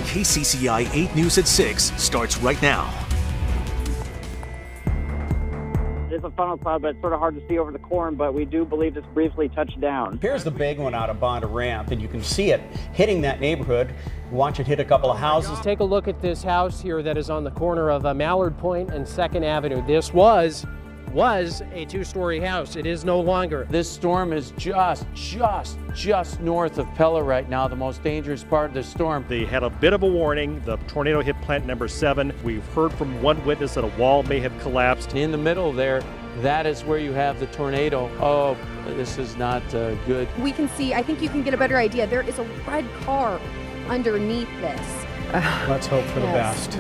KCCI 8 News at 6 starts right now. It's a funnel cloud, but it's sort of hard to see over the corn, but we do believe this briefly touched down. Here's the big one out of Bondurant, and you can see it hitting that neighborhood. Watch it hit a couple of houses. Take a look at this house here that is on the corner of Mallard Point and 2nd Avenue. This was a two-story house. It is no longer. This storm is just north of Pella right now, the most dangerous part of the storm. They had a bit of a warning. The tornado hit plant number 7. We've heard from one witness that a wall may have collapsed. In the middle there, that is where you have the tornado. Oh, this is not good. We can see, I think you can get a better idea. There is a red car underneath this. Let's hope for the best.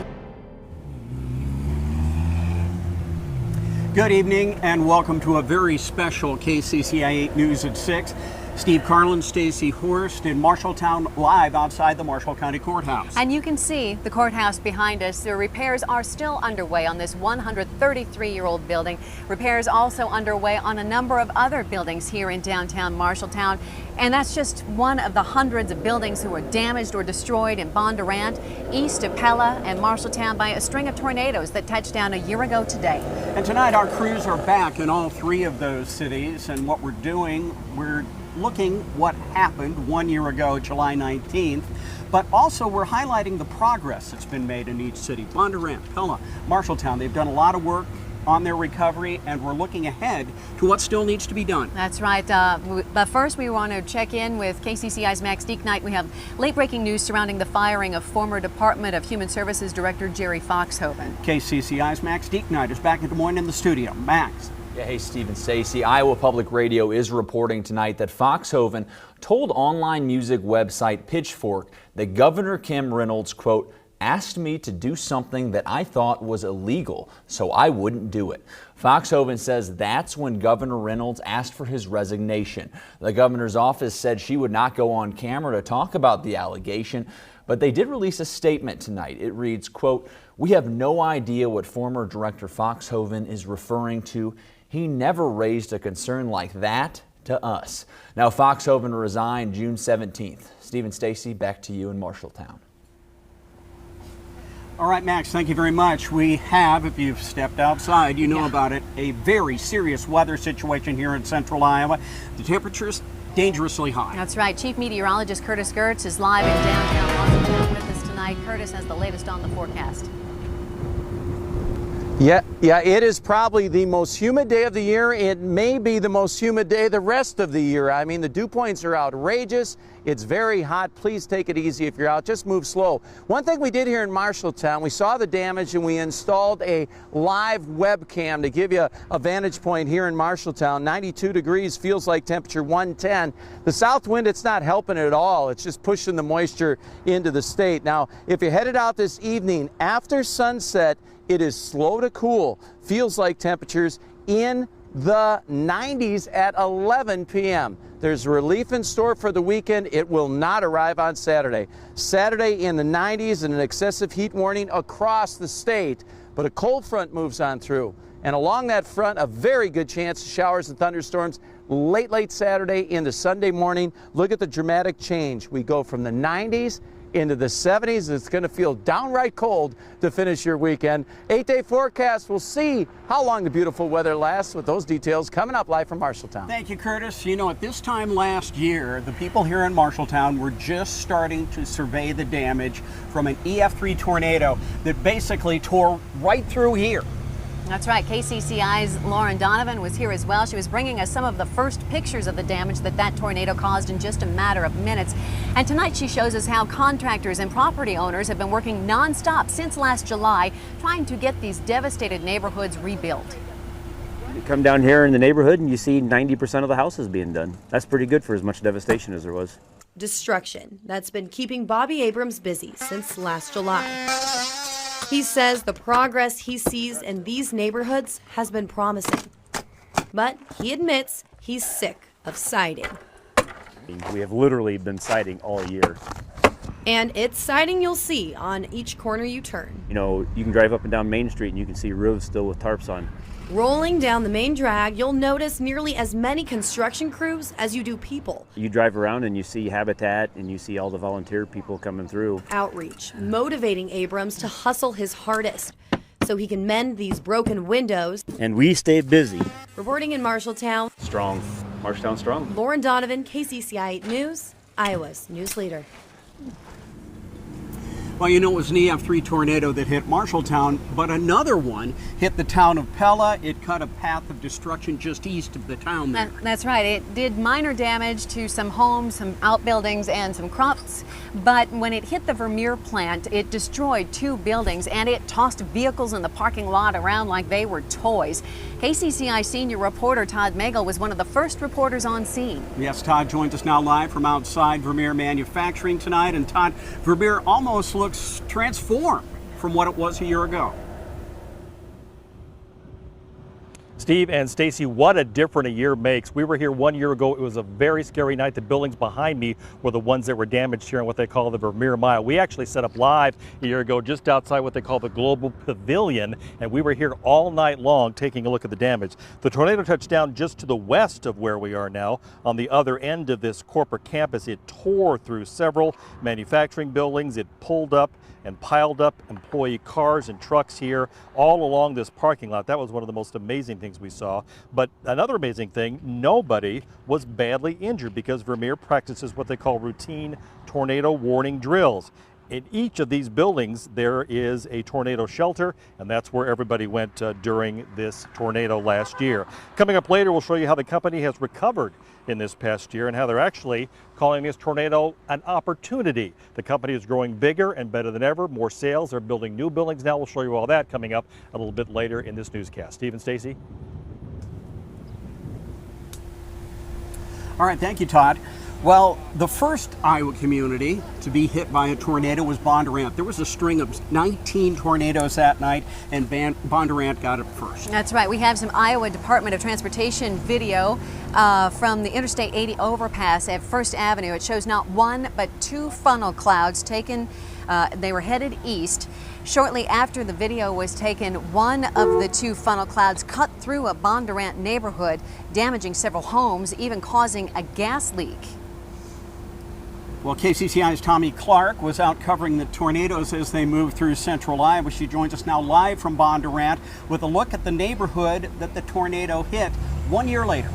Good evening and welcome to a very special KCCI 8 News at 6. Steve Carlin, Stacy Horst in Marshalltown, live outside the Marshall County Courthouse. And you can see the courthouse behind us. The repairs are still underway on this 133-year-old building. Repairs also underway on a number of other buildings here in downtown Marshalltown. And that's just one of the hundreds of buildings who were damaged or destroyed in Bondurant, east of Pella and Marshalltown by a string of tornadoes that touched down a year ago today. And tonight our crews are back in all 3 of those cities, and what we're doing, we're looking what happened 1 year ago, July 19th, but also we're highlighting the progress that's been made in each city. Bondurant, Pella, Marshalltown, they've done a lot of work on their recovery, and we're looking ahead to what still needs to be done. That's right. But first, we want to check in with KCCI's Max Dieknight. We have late-breaking news surrounding the firing of former Department of Human Services Director Jerry Foxhoven. KCCI's Max Dieknight is back in Des Moines in the studio. Max. Yeah, hey, Steve and Stacy. Iowa Public Radio is reporting tonight that Foxhoven told online music website Pitchfork that Governor Kim Reynolds, quote, asked me to do something that I thought was illegal, so I wouldn't do it. Foxhoven says that's when Governor Reynolds asked for his resignation. The governor's office said she would not go on camera to talk about the allegation, but they did release a statement tonight. It reads, quote, we have no idea what former Director Foxhoven is referring to. He never raised a concern like that to us. Now, Foxhoven resigned June 17th. Steve and Stacy, back to you in Marshalltown. All right, Max, thank you very much. We have, if you've stepped outside, you know about it, a very serious weather situation here in central Iowa. The temperature's dangerously high. That's right. Chief Meteorologist Curtis Gertz is live in downtown Marshalltown with us tonight. Curtis has the latest on the forecast. Yeah, it is probably the most humid day of the year. It may be the most humid day the rest of the year. I mean, the dew points are outrageous. It's very hot. Please take it easy if you're out. Just move slow. One thing we did here in Marshalltown, we saw the damage and we installed a live webcam to give you a vantage point here in Marshalltown. 92 degrees, feels like temperature 110. The south wind, it's not helping at all. It's just pushing the moisture into the state. Now, if you're headed out this evening after sunset, it is slow to cool. Feels like temperatures in the 90s at 11 p.m. There's relief in store for the weekend. It will not arrive on Saturday. Saturday in the 90s and an excessive heat warning across the state. But a cold front moves on through. And along that front, a very good chance of showers and thunderstorms late Saturday into Sunday morning. Look at the dramatic change. We go from the 90s into the 70s. It's going to feel downright cold to finish your weekend. 8-day forecast. We'll see how long the beautiful weather lasts with those details coming up live from Marshalltown. Thank you, Curtis. You know, at this time last year, the people here in Marshalltown were just starting to survey the damage from an EF3 tornado that basically tore right through here. That's right. KCCI's Lauren Donovan was here as well. She was bringing us some of the first pictures of the damage that tornado caused in just a matter of minutes. And tonight she shows us how contractors and property owners have been working nonstop since last July, trying to get these devastated neighborhoods rebuilt. You come down here in the neighborhood and you see 90% of the houses being done. That's pretty good for as much devastation as there was. Destruction that's been keeping Bobby Abrams busy since last July. He says the progress he sees in these neighborhoods has been promising, but he admits he's sick of siding. We have literally been siding all year. And it's siding you'll see on each corner you turn. You know, you can drive up and down Main Street and you can see roofs still with tarps on. Rolling down the main drag, you'll notice nearly as many construction crews as you do people. You drive around and you see Habitat and you see all the volunteer people coming through. Outreach, motivating Abrams to hustle his hardest so he can mend these broken windows. And we stay busy. Reporting in Marshalltown, Strong. Marshalltown strong. Lauren Donovan, KCCI 8 News, Iowa's news leader. Well, you know, it was an EF3 tornado that hit Marshalltown, but another one hit the town of Pella. It cut a path of destruction just east of the town there. That's right. It did minor damage to some homes, some outbuildings, and some crops. But when it hit the Vermeer plant, it destroyed 2 buildings and it tossed vehicles in the parking lot around like they were toys. KCCI senior reporter Todd Magel was one of the first reporters on scene. Yes, Todd joins us now live from outside Vermeer Manufacturing tonight. And Todd, Vermeer almost looks transformed from what it was a year ago. Steve and Stacy, what a difference a year makes. We were here 1 year ago. It was a very scary night. The buildings behind me were the ones that were damaged here in what they call the Vermeer Mile. We actually set up live a year ago just outside what they call the Global Pavilion, and we were here all night long taking a look at the damage. The tornado touched down just to the west of where we are now. On the other end of this corporate campus, it tore through several manufacturing buildings. It pulled up and piled up employee cars and trucks here all along this parking lot. That was one of the most amazing things we saw. But another amazing thing, nobody was badly injured because Vermeer practices what they call routine tornado warning drills. In each of these buildings, there is a tornado shelter, and that's where everybody went during this tornado last year. Coming up later, we'll show you how the company has recovered in this past year and how they're actually calling this tornado an opportunity. The company is growing bigger and better than ever. More sales. They're building new buildings now. We'll show you all that coming up a little bit later in this newscast. Steve and Stacy. All right, thank you, Todd. Well, the first Iowa community to be hit by a tornado was Bondurant. There was a string of 19 tornadoes that night, and Bondurant got it first. That's right. We have some Iowa Department of Transportation video from the Interstate 80 overpass at First Avenue. It shows not one but 2 funnel clouds taken. They were headed east. Shortly after the video was taken, one of the 2 funnel clouds cut through a Bondurant neighborhood, damaging several homes, even causing a gas leak. Well, KCCI's Tommy Clark was out covering the tornadoes as they moved through central Iowa. She joins us now live from Bondurant with a look at the neighborhood that the tornado hit 1 year later.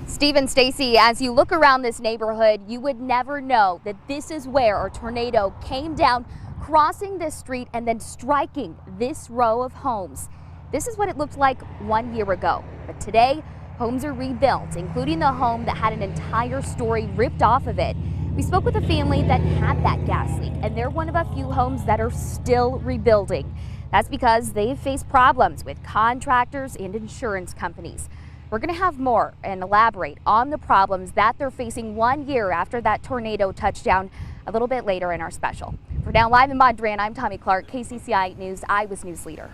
Steve and Stacy, as you look around this neighborhood, you would never know that this is where a tornado came down, crossing this street and then striking this row of homes. This is what it looked like 1 year ago, but today homes are rebuilt, including the home that had an entire story ripped off of it. We spoke with a family that had that gas leak, and they're one of a few homes that are still rebuilding. That's because they've faced problems with contractors and insurance companies. We're going to have more and elaborate on the problems that they're facing 1 year after that tornado touchdown a little bit later in our special. For now, live in Bondurant, I'm Tommy Clark, KCCI News, Iowa's news leader.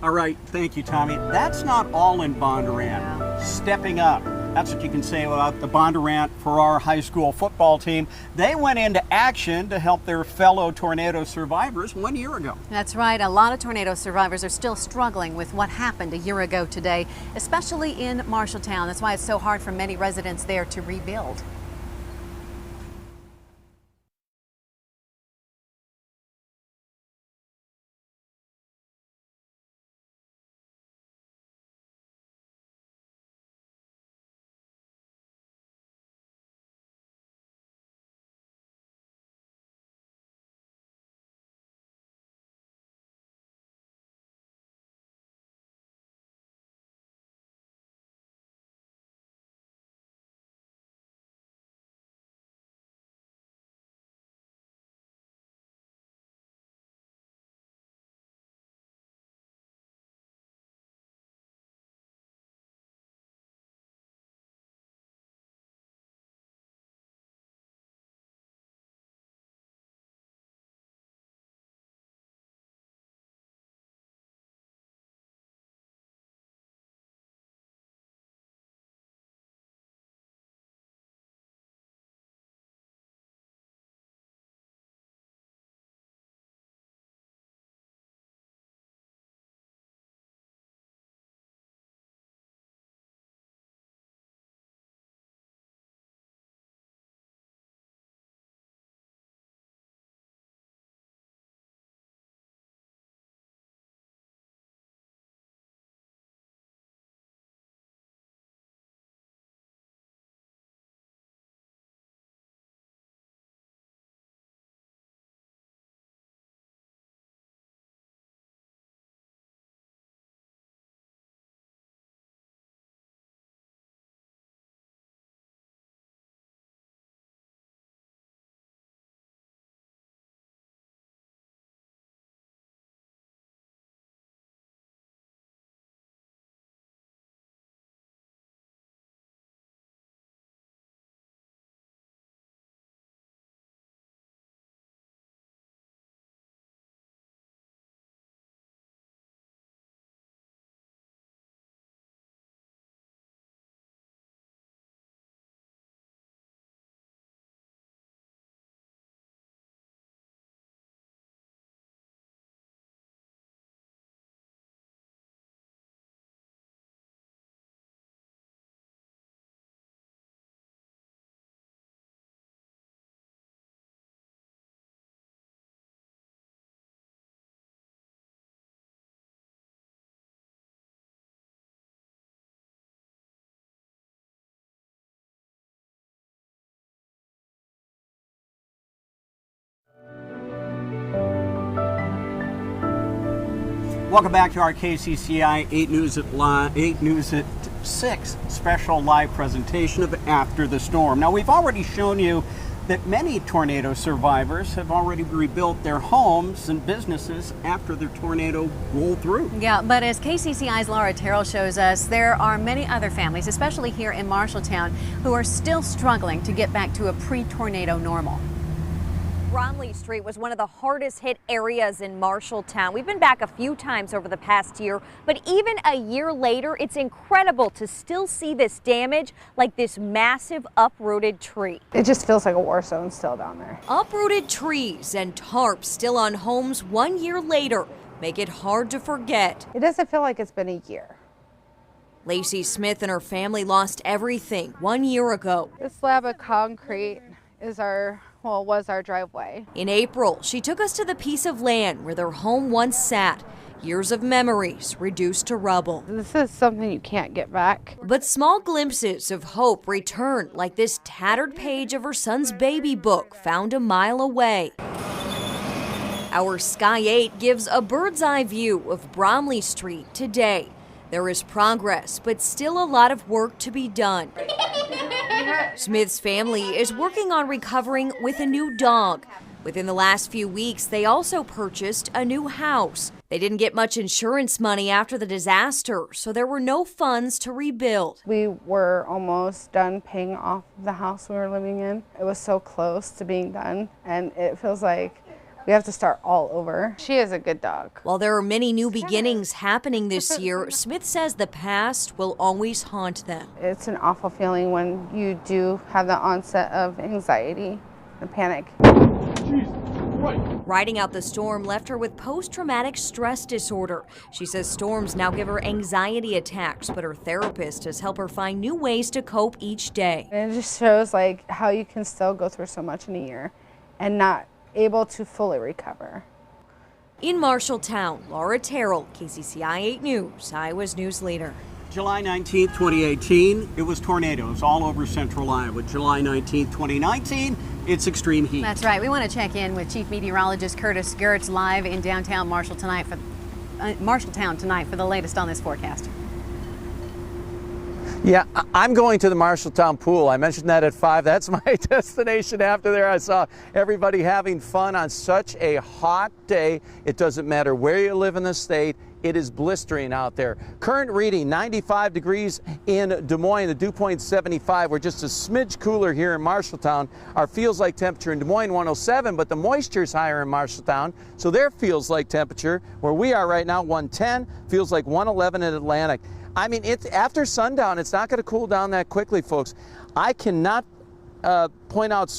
All right, thank you, Tommy. That's not all in Bondurant. Stepping up. That's what you can say about the Bondurant Farrar High School football team. They went into action to help their fellow tornado survivors 1 year ago. That's right. A lot of tornado survivors are still struggling with what happened a year ago today, especially in Marshalltown. That's why it's so hard for many residents there to rebuild. Welcome back to our KCCI 8 News at 6 special live presentation of After the Storm. Now, we've already shown you that many tornado survivors have already rebuilt their homes and businesses after the tornado rolled through. Yeah, but as KCCI's Laura Terrell shows us, there are many other families, especially here in Marshalltown, who are still struggling to get back to a pre-tornado normal. Bromley Street was one of the hardest hit areas in Marshalltown. We've been back a few times over the past year, but even a year later, it's incredible to still see this damage, like this massive uprooted tree. It just feels like a war zone still down there. Uprooted trees and tarps still on homes 1 year later make it hard to forget. It doesn't feel like it's been a year. Lacey Smith and her family lost everything 1 year ago. This slab of concrete is was our driveway. In April, she took us to the piece of land where their home once sat. Years of memories reduced to rubble. This is something you can't get back. But small glimpses of hope return, like this tattered page of her son's baby book found a mile away. Our Sky 8 gives a bird's eye view of Bromley Street today. There is progress, but still a lot of work to be done. Smith's family is working on recovering with a new dog. Within the last few weeks, they also purchased a new house. They didn't get much insurance money after the disaster, so there were no funds to rebuild. We were almost done paying off the house we were living in. It was so close to being done, and it feels like we have to start all over. She is a good dog. While there are many new beginnings happening this year, Smith says the past will always haunt them. It's an awful feeling when you do have the onset of anxiety and panic. Riding out the storm left her with post-traumatic stress disorder. She says storms now give her anxiety attacks, but her therapist has helped her find new ways to cope each day. And it just shows like how you can still go through so much in a year and not able to fully recover. In Marshalltown, Laura Terrell, KCCI 8 News, Iowa's news leader. July 19th, 2018, it was tornadoes all over central Iowa. July 19th, 2019, it's extreme heat. That's right. We want to check in with Chief Meteorologist Curtis Gertz live in downtown Marshalltown tonight for the latest on this forecast. Yeah, I'm going to the Marshalltown pool. I mentioned that at 5. That's my destination after there. I saw everybody having fun on such a hot day. It doesn't matter where you live in the state. It is blistering out there. Current reading 95 degrees in Des Moines. The dew point 75. We're just a smidge cooler here in Marshalltown. Our feels like temperature in Des Moines 107, but the moisture is higher in Marshalltown, so their feels like temperature where we are right now 110, feels like 111 in Atlantic. I mean, it's after sundown, it's not going to cool down that quickly, folks. I cannot point out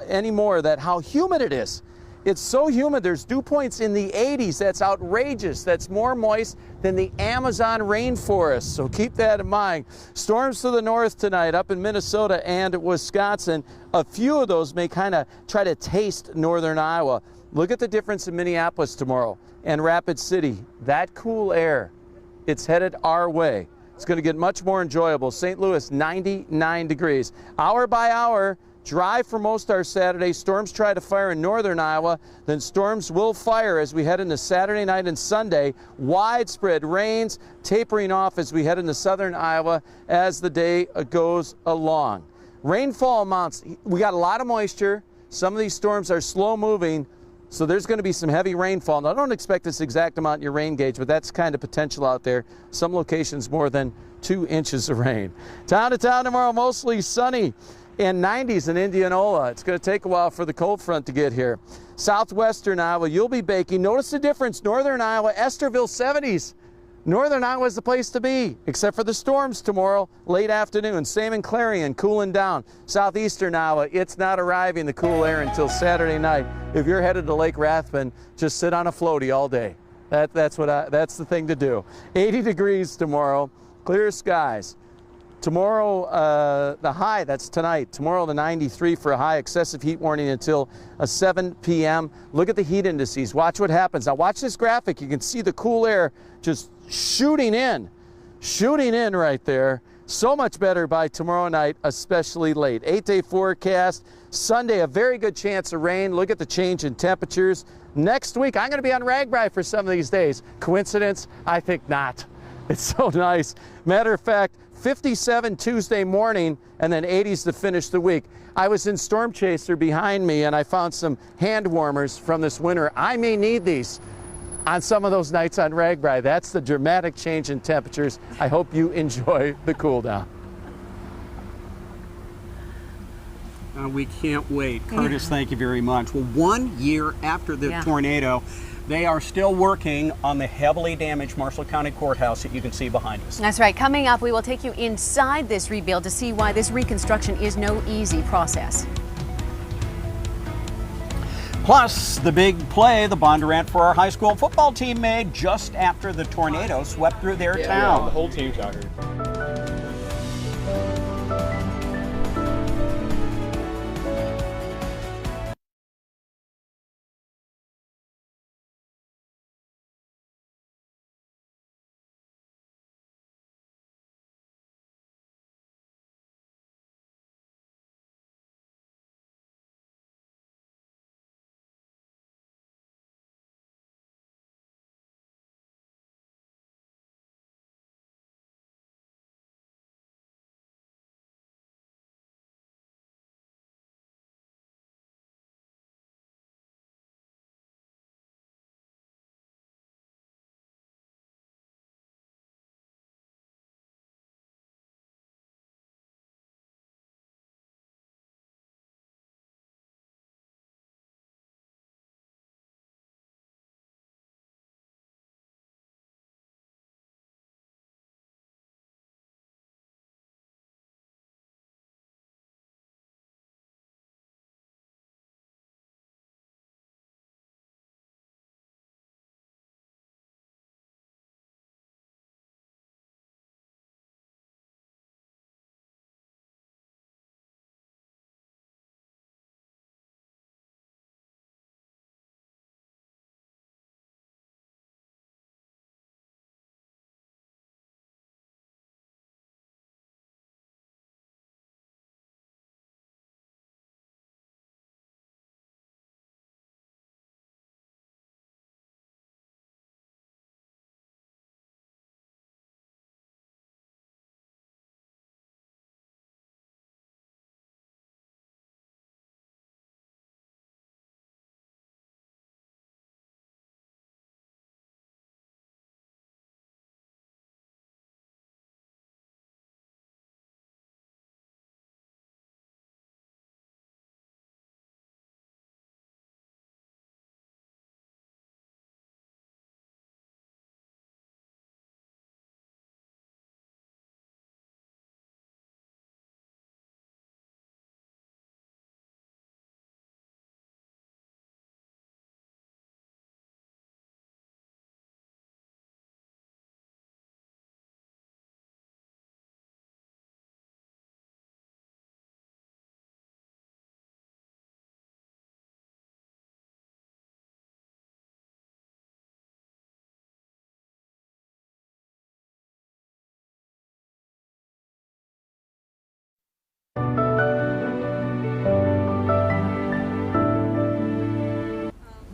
anymore that how humid it is. It's so humid. There's dew points in the 80s. That's outrageous. That's more moist than the Amazon rainforest. So keep that in mind. Storms to the north tonight up in Minnesota and Wisconsin. A few of those may kind of try to taste northern Iowa. Look at the difference in Minneapolis tomorrow and Rapid City. That cool air, it's headed our way. It's going to get much more enjoyable. St. Louis, 99 degrees. Hour by hour, dry for most our Saturday. Storms try to fire in northern Iowa. Then storms will fire as we head into Saturday night and Sunday. Widespread rains tapering off as we head into southern Iowa as the day goes along. Rainfall amounts, we got a lot of moisture. Some of these storms are slow moving. So there's going to be some heavy rainfall. Now, don't expect this exact amount in your rain gauge, but that's kind of potential out there. Some locations more than 2 inches of rain. Town to town tomorrow, mostly sunny and 90s in Indianola. It's going to take a while for the cold front to get here. Southwestern Iowa, you'll be baking. Notice the difference. Northern Iowa, Esterville, 70s. Northern Iowa is the place to be, except for the storms tomorrow, late afternoon. Same in Clarion, cooling down. Southeastern Iowa, it's not arriving, the cool air, until Saturday night. If you're headed to Lake Rathbun, just sit on a floaty all day. That's the thing to do. 80 degrees tomorrow, clear skies. Tomorrow, the high, that's tonight. Tomorrow, the 93 for a high. Excessive heat warning until 7 p.m. Look at the heat indices. Watch what happens. Now, watch this graphic. You can see the cool air just shooting in right there. So much better by tomorrow night, especially late. 8-day forecast. Sunday, a very good chance of rain. Look at the change in temperatures. Next week, I'm going to be on RAGBRAI for some of these days. Coincidence? I think not. It's so nice. Matter of fact, 57 Tuesday morning and then 80s to finish the week. I was in Storm Chaser behind me and I found some hand warmers from this winter. I may need these on some of those nights on RAGBRAI. That's the dramatic change in temperatures. I hope you enjoy the cool down. We can't wait. Curtis, thank you very much. Well, 1 year after the tornado, they are still working on the heavily damaged Marshall County Courthouse that you can see behind us. That's right. Coming up, we will take you inside this rebuild to see why this reconstruction is no easy process. Plus, the big play the Bondurant for our high school football team made just after the tornado swept through their town. The whole team shot her.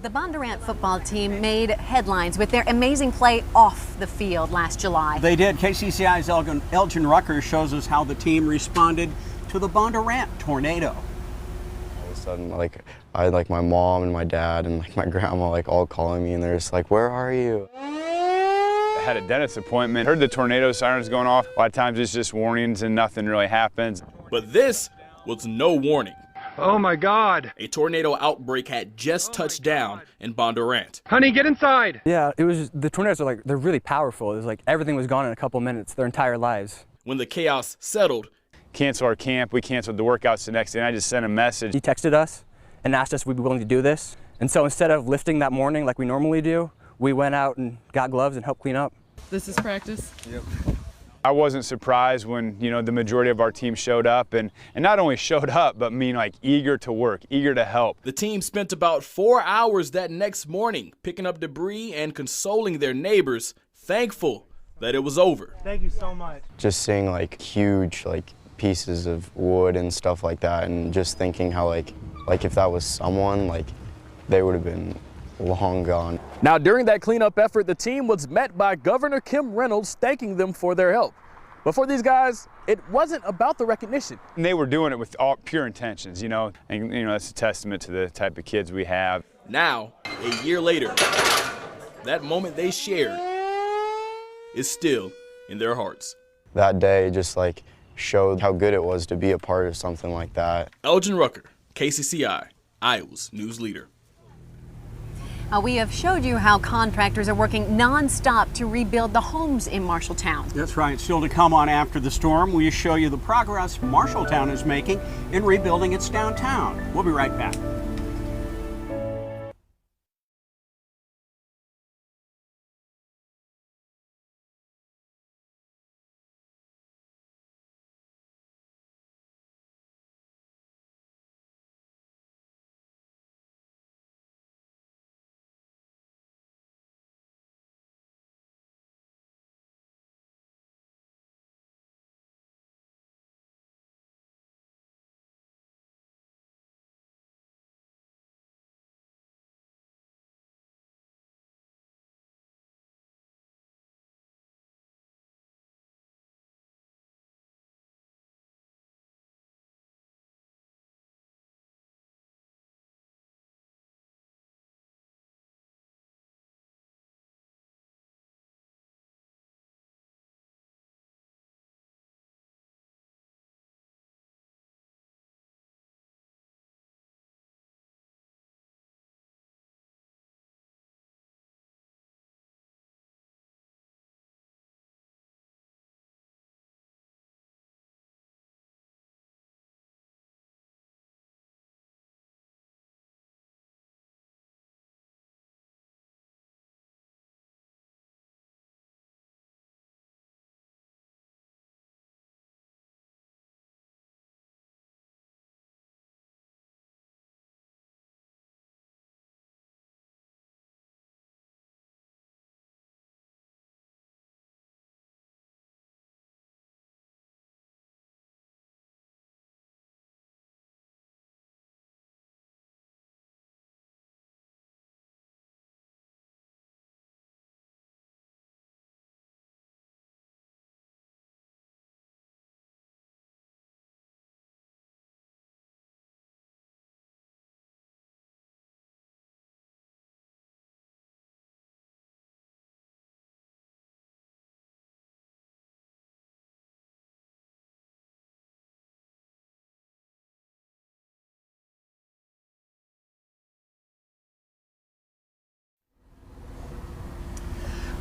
The Bondurant football team made headlines with their amazing play off the field last July. They did. KCCI's Elgin Rucker shows us how the team responded to the Bondurant tornado. All of a sudden, I had my mom and my dad and my grandma all calling me, and they're just like, "Where are you?" I had a dentist appointment, heard the tornado sirens going off. A lot of times it's just warnings and nothing really happens. But this was no warning. Oh my God. A tornado outbreak had just touched down in Bondurant. Honey, get inside. Yeah, it was, the tornadoes are they're really powerful. It was everything was gone in a couple minutes, their entire lives. When the chaos settled, cancel our camp, we canceled the workouts the next day, and I just sent a message. He texted us and asked us if we'd be willing to do this. And so instead of lifting that morning like we normally do, we went out and got gloves and helped clean up. This is practice? Yep. I wasn't surprised when, the majority of our team showed up and not only showed up, but eager to work, eager to help. The team spent about 4 hours that next morning picking up debris and consoling their neighbors, thankful that it was over. Thank you so much. Just seeing like huge like pieces of wood and stuff like that, and just thinking how like if that was someone, like they would have been long gone. Now, during that cleanup effort, the team was met by Governor Kim Reynolds thanking them for their help. But for these guys, it wasn't about the recognition. And they were doing it with all pure intentions, you know, and that's a testament to the type of kids we have. Now, a year later, that moment they shared is still in their hearts. That day just like showed how good it was to be a part of something like that. Elgin Rucker, KCCI, Iowa's news leader. We have showed you how contractors are working non-stop to rebuild the homes in Marshalltown. That's right. Still to come on After the Storm, we show you the progress Marshalltown is making in rebuilding its downtown. We'll be right back.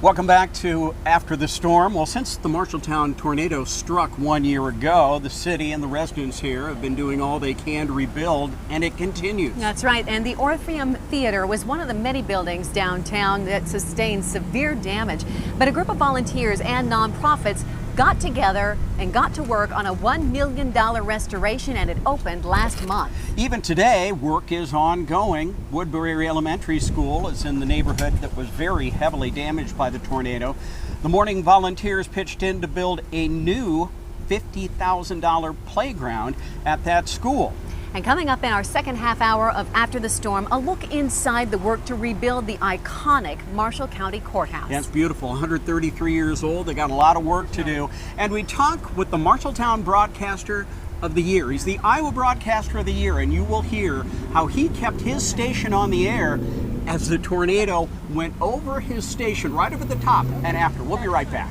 Welcome back to After the Storm. Well, since the Marshalltown tornado struck 1 year ago, the city and the residents here have been doing all they can to rebuild, and it continues. That's right, and the Orpheum Theater was one of the many buildings downtown that sustained severe damage. But a group of volunteers and nonprofits got together and got to work on a $1 million restoration, and it opened last month. Even today, work is ongoing. Woodbury Elementary School is in the neighborhood that was very heavily damaged by the tornado. The morning volunteers pitched in to build a new $50,000 playground at that school. And coming up in our second half hour of After the Storm, a look inside the work to rebuild the iconic Marshall County Courthouse. Yeah, it's beautiful. 133 years old. They got a lot of work to do. And we talk with the Marshalltown Broadcaster of the Year. He's the Iowa Broadcaster of the Year, and you will hear how he kept his station on the air as the tornado went over his station right over the top and after. We'll be right back.